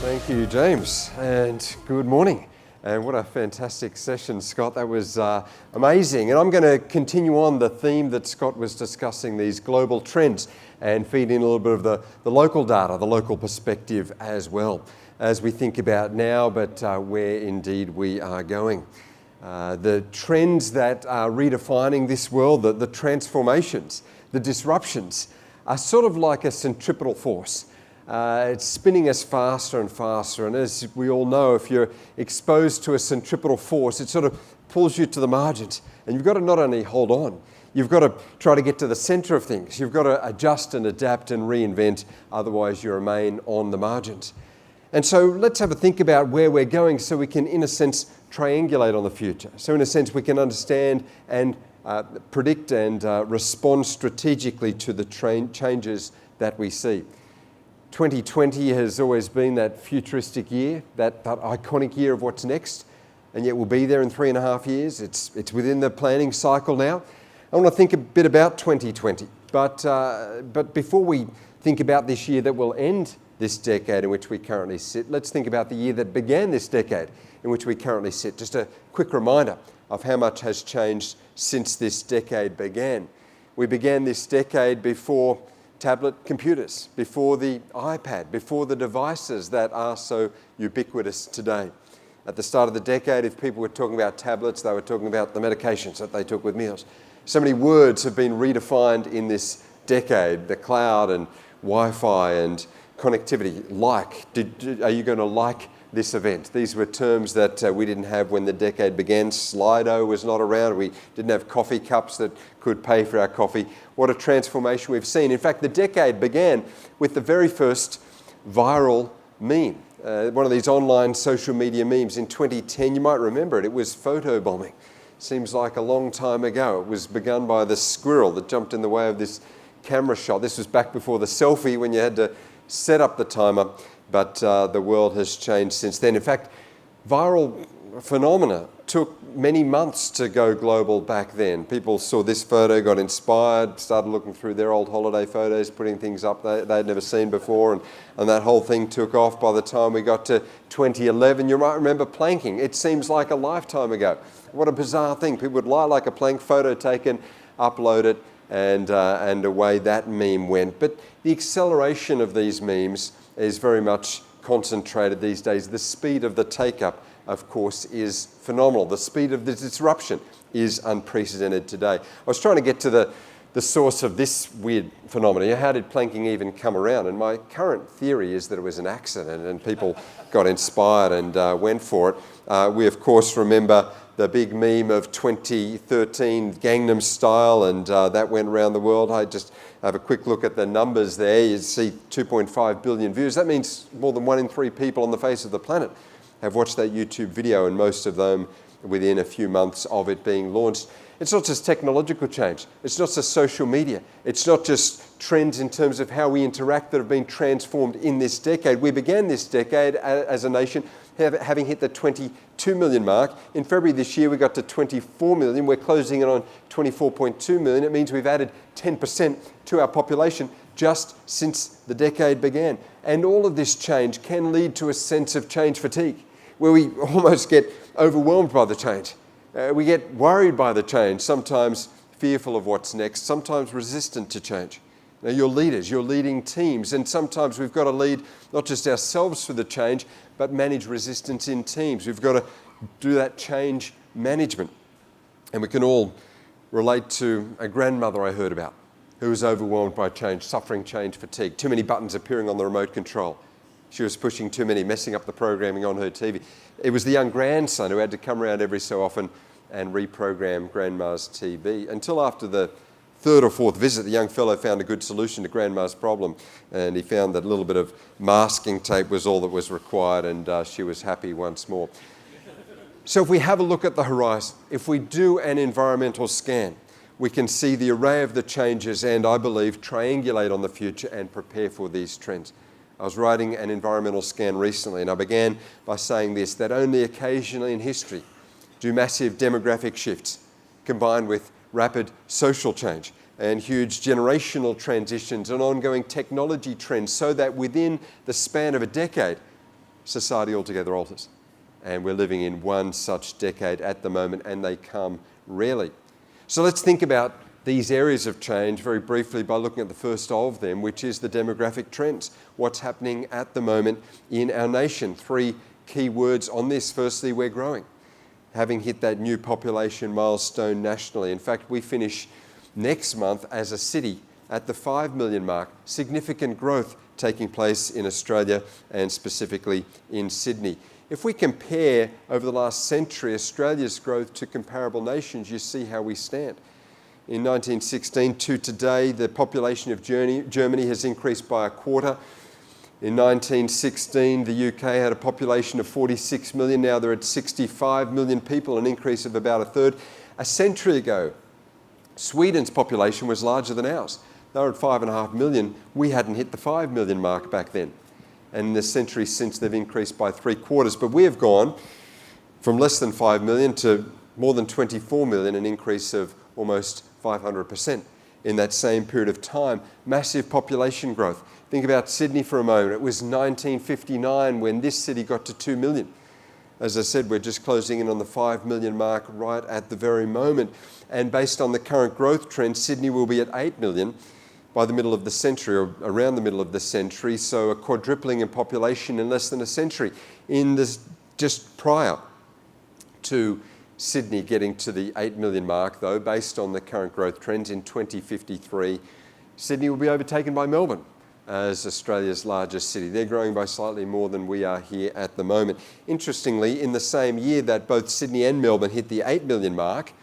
Thank you, James, and good morning. And what a fantastic session, Scott. That was amazing. And I'm going to continue on the theme that Scott was discussing, these global trends, and feed in a little bit of the local data, the local perspective as well, as we think about now, but where indeed we are going. The trends that are redefining this world, the transformations, the disruptions, are sort of like a centripetal force. It's spinning us faster and faster, and as we all know, if you're exposed to a centripetal force, it sort of pulls you to the margins, and you've got to not only hold on, you've got to try to get to the centre of things. You've got to adjust and adapt and reinvent, otherwise you remain on the margins. And so let's have a think about where we're going so we can, in a sense, triangulate on the future. So in a sense, we can understand and predict and respond strategically to the changes that we see. 2020 has always been that futuristic year, that iconic year of what's next, and yet we'll be there in 3.5 years. It's within the planning cycle now. I want to think a bit about 2020, but before we think about this year that will end this decade in which we currently sit, let's think about the year that began this decade in which we currently sit. Just a quick reminder of how much has changed since this decade began. We began this decade before tablet computers, before the iPad, before the devices that are so ubiquitous today. At the start of the decade, if people were talking about tablets, they were talking about the medications that they took with meals. So many words have been redefined in this decade, the cloud and Wi-Fi and connectivity. Are you going to like this event? These were terms that we didn't have when the decade began. Slido was not around. We didn't have coffee cups that could pay for our coffee. What a transformation we've seen. In fact, the decade began with the very first viral meme. One of these online social media memes in 2010, you might remember it. It was photobombing. Seems like a long time ago. It was begun by the squirrel that jumped in the way of this camera shot. This was back before the selfie when you had to set up the timer. But the world has changed since then. In fact, viral phenomena took many months to go global back then. People saw this photo, got inspired, started looking through their old holiday photos, putting things up they'd never seen before, and that whole thing took off. By the time we got to 2011, you might remember planking. It seems like a lifetime ago. What a bizarre thing. People would lie like a plank, photo taken, upload it, and away that meme went. But the acceleration of these memes is very much concentrated these days. The speed of the take-up, of course, is phenomenal. The speed of the disruption is unprecedented today. I was trying to get to the source of this weird phenomenon. How did planking even come around? And my current theory is that it was an accident and people got inspired and went for it. We, of course, remember the big meme of 2013 Gangnam Style, and that went around the world. I just have a quick look at the numbers there. You see 2.5 billion views. That means more than 1 in 3 people on the face of the planet have watched that YouTube video, and most of them within a few months of it being launched. It's not just technological change. It's not just social media. It's not just trends in terms of how we interact that have been transformed in this decade. We began this decade as a nation having hit the 22 million mark. In February this year, we got to 24 million. We're closing in on 24.2 million. It means we've added 10% to our population just since the decade began. And all of this change can lead to a sense of change fatigue, where we almost get overwhelmed by the change. We get worried by the change, sometimes fearful of what's next, sometimes resistant to change. Now, you're leaders, you're leading teams, and sometimes we've got to lead not just ourselves for the change, but manage resistance in teams. We've got to do that change management. And we can all relate to a grandmother I heard about who was overwhelmed by change, suffering change fatigue, too many buttons appearing on the remote control. She was pushing too many, messing up the programming on her TV. It was the young grandson who had to come around every so often and reprogram grandma's TV. Until after the third or fourth visit, the young fellow found a good solution to grandma's problem, and he found that a little bit of masking tape was all that was required, and she was happy once more. So if we have a look at the horizon, if we do an environmental scan, we can see the array of the changes and, I believe, triangulate on the future and prepare for these trends. I was writing an environmental scan recently, and I began by saying this, that only occasionally in history do massive demographic shifts combined with rapid social change and huge generational transitions and ongoing technology trends, so that within the span of a decade, society altogether alters. And we're living in one such decade at the moment, and they come rarely. So let's think about these areas of change very briefly by looking at the first of them, which is the demographic trends. What's happening at the moment in our nation? 3 key words on this. Firstly, we're growing, having hit that new population milestone nationally. In fact, we finish next month as a city at the 5 million mark. Significant growth taking place in Australia and specifically in Sydney. If we compare over the last century Australia's growth to comparable nations, you see how we stand. In 1916 to today, the population of Germany has increased by a quarter. In 1916, the UK had a population of 46 million. Now they're at 65 million people, an increase of about a third. A century ago, Sweden's population was larger than ours. They were at 5.5 million. We hadn't hit the 5 million mark back then. And in the century since, they've increased by 3/4. But we have gone from less than 5 million to more than 24 million, an increase of almost 500% in that same period of time. Massive population growth. Think about Sydney for a moment. It was 1959 when this city got to 2 million. As I said, we're just closing in on the 5 million mark right at the very moment. And based on the current growth trend, Sydney will be at 8 million by the middle of the century, or around the middle of the century. So a quadrupling in population in less than a century. In this, just prior to Sydney getting to the 8 million mark, though, based on the current growth trends, in 2053, Sydney will be overtaken by Melbourne as Australia's largest city. They're growing by slightly more than we are here at the moment. Interestingly, in the same year that both Sydney and Melbourne hit the 8 million mark,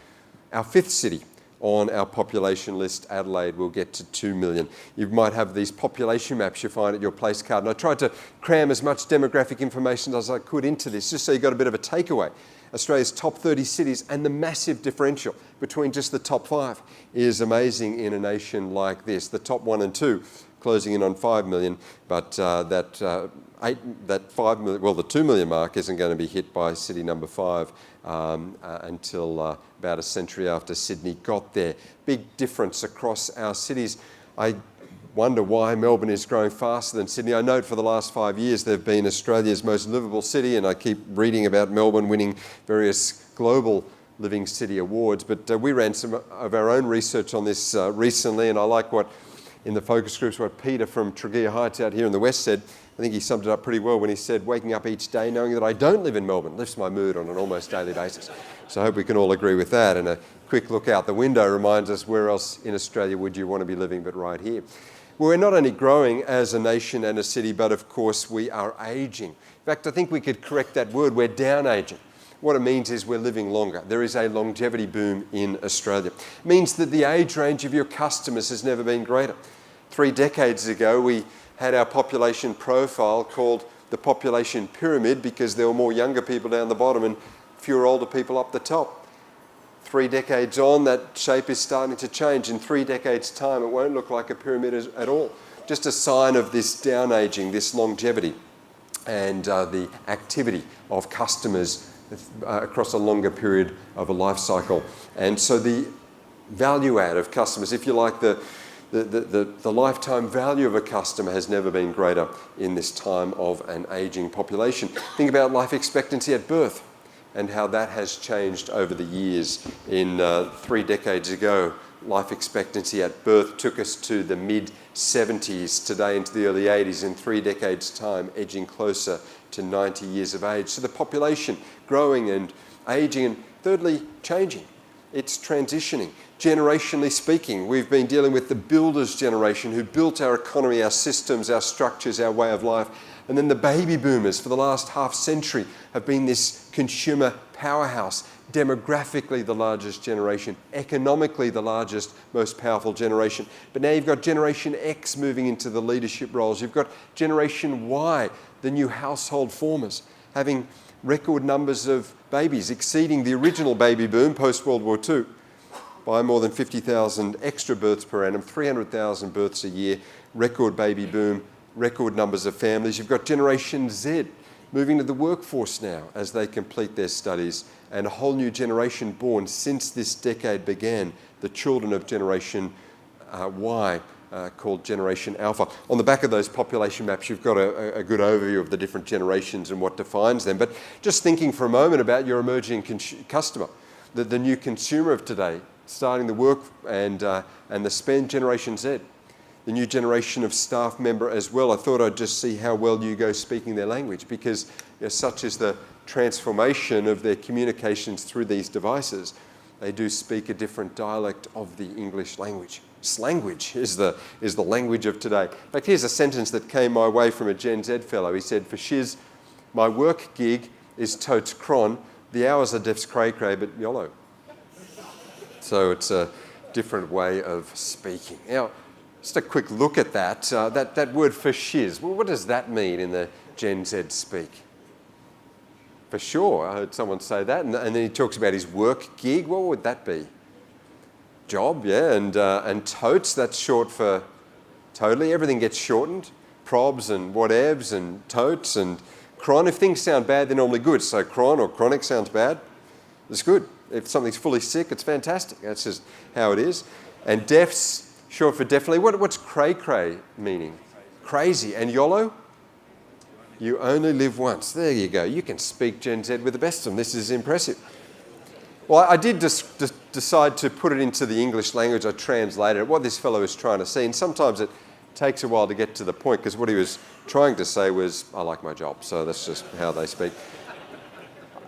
our 5th city on our population list, Adelaide, will get to 2 million. You might have these population maps you find at your place card, and I tried to cram as much demographic information as I could into this, just so you got a bit of a takeaway. Australia's top 30 cities, and the massive differential between just the top 5 is amazing in a nation like this. The top 1 and 2 closing in on 5 million, but that 5 million, well, the 2 million mark isn't going to be hit by city number 5 until about a century after Sydney got there. Big difference across our cities. I wonder why Melbourne is growing faster than Sydney. I note for the last 5 years they've been Australia's most livable city, and I keep reading about Melbourne winning various global living city awards. But we ran some of our own research on this recently, and I like what, in the focus groups, what Peter from Tregear Heights out here in the West said. I think he summed it up pretty well when he said, waking up each day knowing that I don't live in Melbourne lifts my mood on an almost daily basis. So I hope we can all agree with that. And a quick look out the window reminds us, where else in Australia would you want to be living but right here? Well, we're not only growing as a nation and a city, but of course we are ageing. In fact, I think we could correct that word. We're down aging. What it means is we're living longer. There is a longevity boom in Australia. It means that the age range of your customers has never been greater. 3 decades ago, we had our population profile called the population pyramid because there were more younger people down the bottom and fewer older people up the top. 3 decades on, that shape is starting to change. In 3 decades' time, it won't look like a pyramid at all. Just a sign of this down aging, this longevity, and the activity of customers across a longer period of a life cycle. And so the value add of customers, if you like, the lifetime value of a customer has never been greater in this time of an ageing population. Think about life expectancy at birth and how that has changed over the years. In 3 decades ago, life expectancy at birth took us to the mid-70s, today into the early 80s. In 3 decades' time, edging closer to 90 years of age. So the population growing and aging, and thirdly, changing. It's transitioning. Generationally speaking, we've been dealing with the builders' generation who built our economy, our systems, our structures, our way of life. And then the baby boomers for the last half century have been this consumer powerhouse, demographically the largest generation, economically the largest, most powerful generation. But now you've got Generation X moving into the leadership roles. You've got Generation Y, the new household formers, having record numbers of babies, exceeding the original baby boom post-World War II by more than 50,000 extra births per annum, 300,000 births a year, record baby boom, record numbers of families. You've got Generation Z moving to the workforce now as they complete their studies, and a whole new generation born since this decade began, the children of Generation Y, called Generation Alpha. On the back of those population maps, you've got a good overview of the different generations and what defines them. But just thinking for a moment about your emerging customer, the new consumer of today, starting the work and the spend, Generation Z, the new generation of staff member as well. I thought I'd just see how well you go speaking their language, because such is the transformation of their communications through these devices. They do speak a different dialect of the English language. Slanguage is the language of today. In fact, here's a sentence that came my way from a Gen Z fellow. He said, "For shiz, my work gig is totes cron. The hours are defs cray cray, but YOLO." So it's a different way of speaking. Now, just a quick look at that. That word for shiz, well, what does that mean in the Gen Z speak? For sure, I heard someone say that. And then he talks about his work gig. What would that be? Job, yeah, and totes, that's short for totally. Everything gets shortened. Probs and whatevs and totes and cron. If things sound bad, they're normally good. So cron or chronic sounds bad, it's good. If something's fully sick, it's fantastic. That's just how it is. And defs, short for definitely. What's cray-cray meaning? Crazy. And YOLO? You only live once. There you go. You can speak Gen Z with the best of them. This is impressive. Well, I did decide to put it into the English language. I translated it, what this fellow is trying to say. And sometimes it takes a while to get to the point, because what he was trying to say was, I like my job. So that's just how they speak.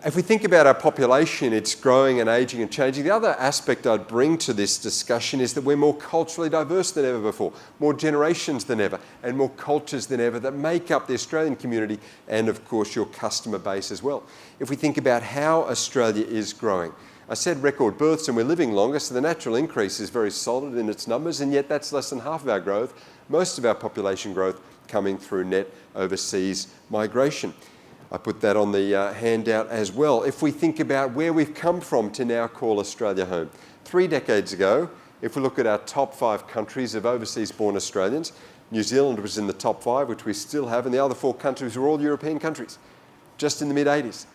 If we think about our population, it's growing and aging and changing. The other aspect I'd bring to this discussion is that we're more culturally diverse than ever before, more generations than ever, and more cultures than ever that make up the Australian community and, of course, your customer base as well. If we think about how Australia is growing, I said record births and we're living longer, so the natural increase is very solid in its numbers, and yet that's less than half of our growth, most of our population growth coming through net overseas migration. I put that on the handout as well. If we think about where we've come from to now call Australia home. 3 decades ago, if we look at our top 5 countries of overseas-born Australians, New Zealand was in the top 5, which we still have, and the other 4 countries were all European countries, just in the mid-80s.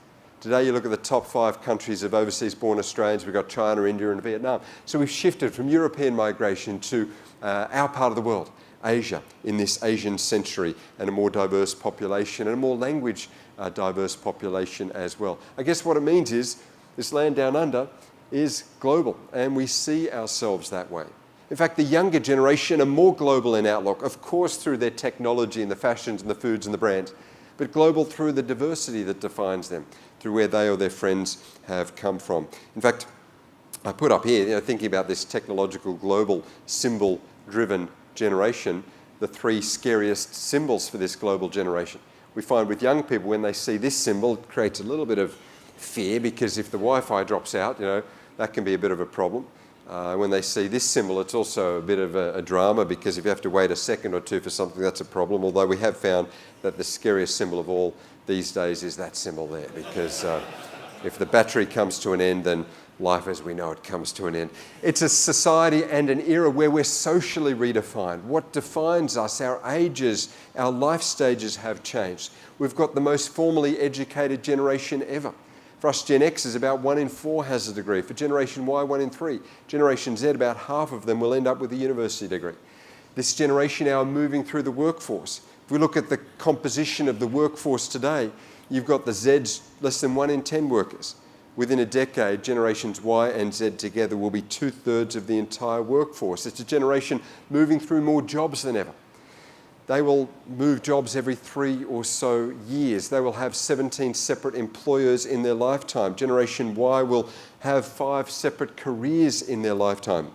Today, you look at the top 5 countries of overseas-born Australians, we've got China, India, and Vietnam. So we've shifted from European migration to our part of the world, Asia, in this Asian century, and a more diverse population and a more language diverse population as well. I guess what it means is this land down under is global, and we see ourselves that way. In fact, the younger generation are more global in outlook, of course through their technology and the fashions and the foods and the brands, but global through the diversity that defines them, through where they or their friends have come from. In fact, I put up here, thinking about this technological, global, symbol-driven generation, the 3 scariest symbols for this global generation. We find with young people, when they see this symbol, it creates a little bit of fear, because if the Wi-Fi drops out, that can be a bit of a problem. When they see this symbol, it's also a bit of a drama, because if you have to wait a second or two for something, that's a problem. Although we have found that the scariest symbol of all these days is that symbol there, because if the battery comes to an end, then life as we know it comes to an end. It's a society and an era where we're socially redefined. What defines us, our ages, our life stages have changed. We've got the most formally educated generation ever. For us, Gen X is about 1 in 4 has a degree. For Generation Y, 1 in 3. Generation Z, about half of them will end up with a university degree. This generation now are moving through the workforce. If we look at the composition of the workforce today, you've got the Zs, less than 1 in 10 workers. Within a decade, generations Y and Z together will be 2/3 of the entire workforce. It's a generation moving through more jobs than ever. They will move jobs every 3 or so years. They will have 17 separate employers in their lifetime. Generation Y will have 5 separate careers in their lifetime.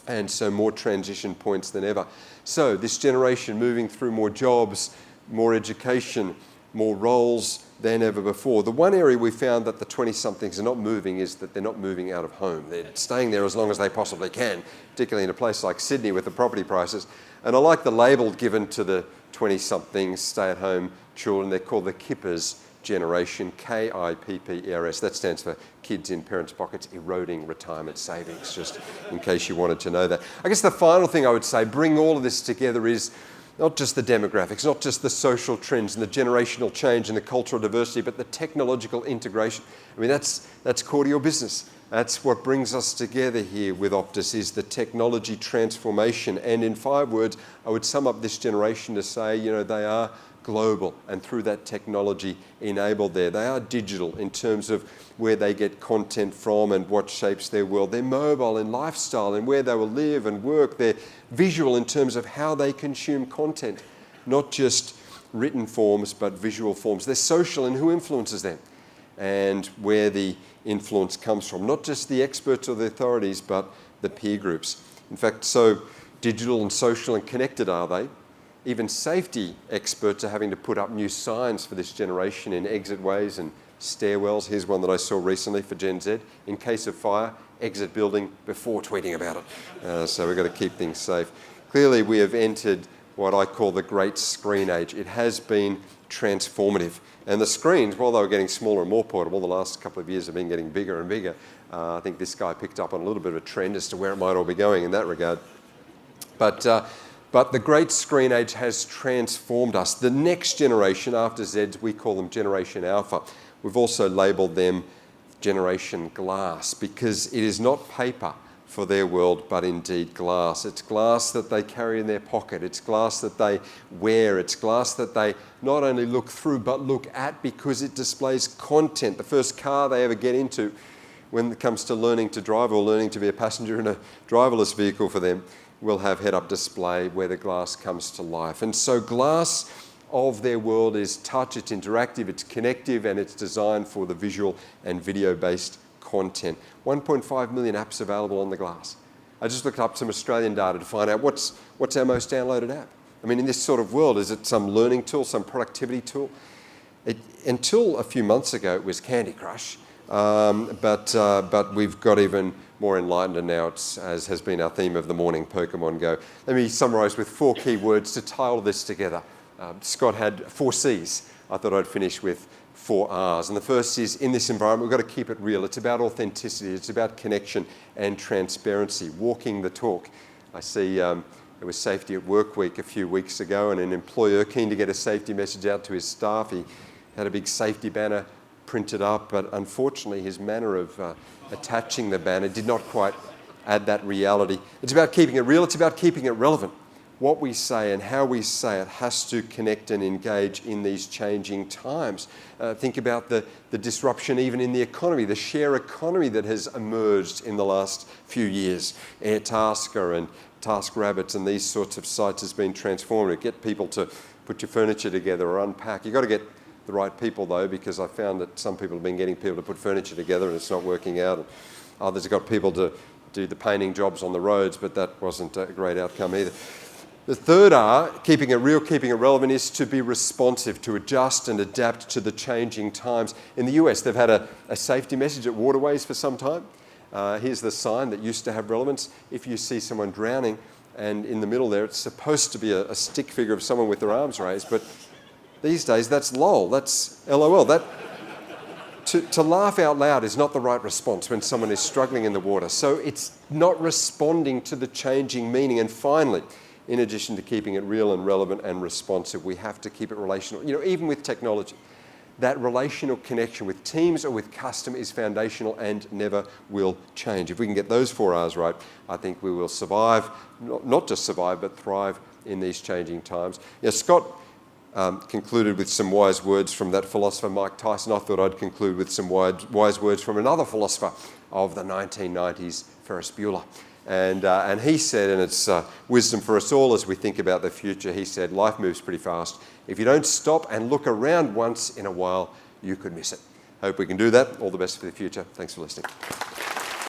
And so more transition points than ever. So this generation moving through more jobs, more education, more roles than ever before. The one area we found that the 20-somethings are not moving is that they're not moving out of home. They're staying there as long as they possibly can, particularly in a place like Sydney with the property prices. And I like the label given to the 20-somethings stay-at-home children. They're called the Kippers generation, K-I-P-P-E-R-S. That stands for Kids in Parents' Pockets Eroding Retirement Savings, just in case you wanted to know that. I guess the final thing I would say, bring all of this together, is not just the demographics, not just the social trends and the generational change and the cultural diversity, but the technological integration. I mean, that's core to your business. That's what brings us together here with Optus, is the technology transformation. And in 5 words, I would sum up this generation to say, they are global, and through that technology enabled there. They are digital in terms of where they get content from and what shapes their world. They're mobile in lifestyle and where they will live and work. They're visual in terms of how they consume content, not just written forms, but visual forms. They're social in who influences them and where the influence comes from. Not just the experts or the authorities, but the peer groups. In fact, so digital and social and connected are they. Even safety experts are having to put up new signs for this generation in exitways and stairwells. Here's one that I saw recently for Gen Z. In case of fire, exit building before tweeting about it. So we've got to keep things safe. Clearly, we have entered what I call the great screen age. It has been transformative. And the screens, while they were getting smaller and more portable, the last couple of years have been getting bigger and bigger. I think this guy picked up on a little bit of a trend as to where it might all be going in that regard. But the great screen age has transformed us. The next generation after Zeds, we call them Generation Alpha. We've also labelled them Generation Glass, because it is not paper for their world, but indeed glass. It's glass that they carry in their pocket. It's glass that they wear. It's glass that they not only look through, but look at, because it displays content. The first car they ever get into when it comes to learning to drive or learning to be a passenger in a driverless vehicle for them will have head-up display where the glass comes to life. And so glass of their world is touch, it's interactive, it's connective, and it's designed for the visual and video-based content. 1.5 million apps available on the glass. I just looked up some Australian data to find out what's our most downloaded app. I mean, in this sort of world, is it some learning tool, some productivity tool? Until a few months ago, it was Candy Crush, but we've got even more enlightened, and now it's, as has been our theme of the morning, Pokemon Go. Let me summarise with 4 key words to tie all this together. Scott had 4 C's. I thought I'd finish with 4 R's. And the first is, in this environment, we've got to keep it real. It's about authenticity. It's about connection and transparency, walking the talk. I see there was Safety at Work Week a few weeks ago, and an employer keen to get a safety message out to his staff. He had a big safety banner printed up, but unfortunately his manner of attaching the banner did not quite add that reality. It's about keeping it real. It's about keeping it relevant. What we say and how we say it has to connect and engage in these changing times. Think about the disruption even in the economy, the share economy that has emerged in the last few years. Airtasker and TaskRabbits and these sorts of sites has been transformative. Get people to put your furniture together or unpack. You've got to get the right people though, because I found that some people have been getting people to put furniture together and it's not working out. And others have got people to do the painting jobs on the roads, but that wasn't a great outcome either. The third R, keeping it real, keeping it relevant, is to be responsive, to adjust and adapt to the changing times. In the US, they've had a safety message at waterways for some time. Here's the sign that used to have relevance. If you see someone drowning and in the middle there, it's supposed to be a stick figure of someone with their arms raised, but these days that's LOL, that's LOL. To laugh out loud is not the right response when someone is struggling in the water. So it's not responding to the changing meaning. And finally, in addition to keeping it real and relevant and responsive, we have to keep it relational. Even with technology, that relational connection with teams or with customer is foundational and never will change. If we can get those 4 R's right, I think we will survive, not just survive, but thrive in these changing times. Scott concluded with some wise words from that philosopher, Mike Tyson. I thought I'd conclude with some wise words from another philosopher of the 1990s, Ferris Bueller. And he said, and it's wisdom for us all as we think about the future, he said, life moves pretty fast. If you don't stop and look around once in a while, you could miss it. Hope we can do that. All the best for the future. Thanks for listening.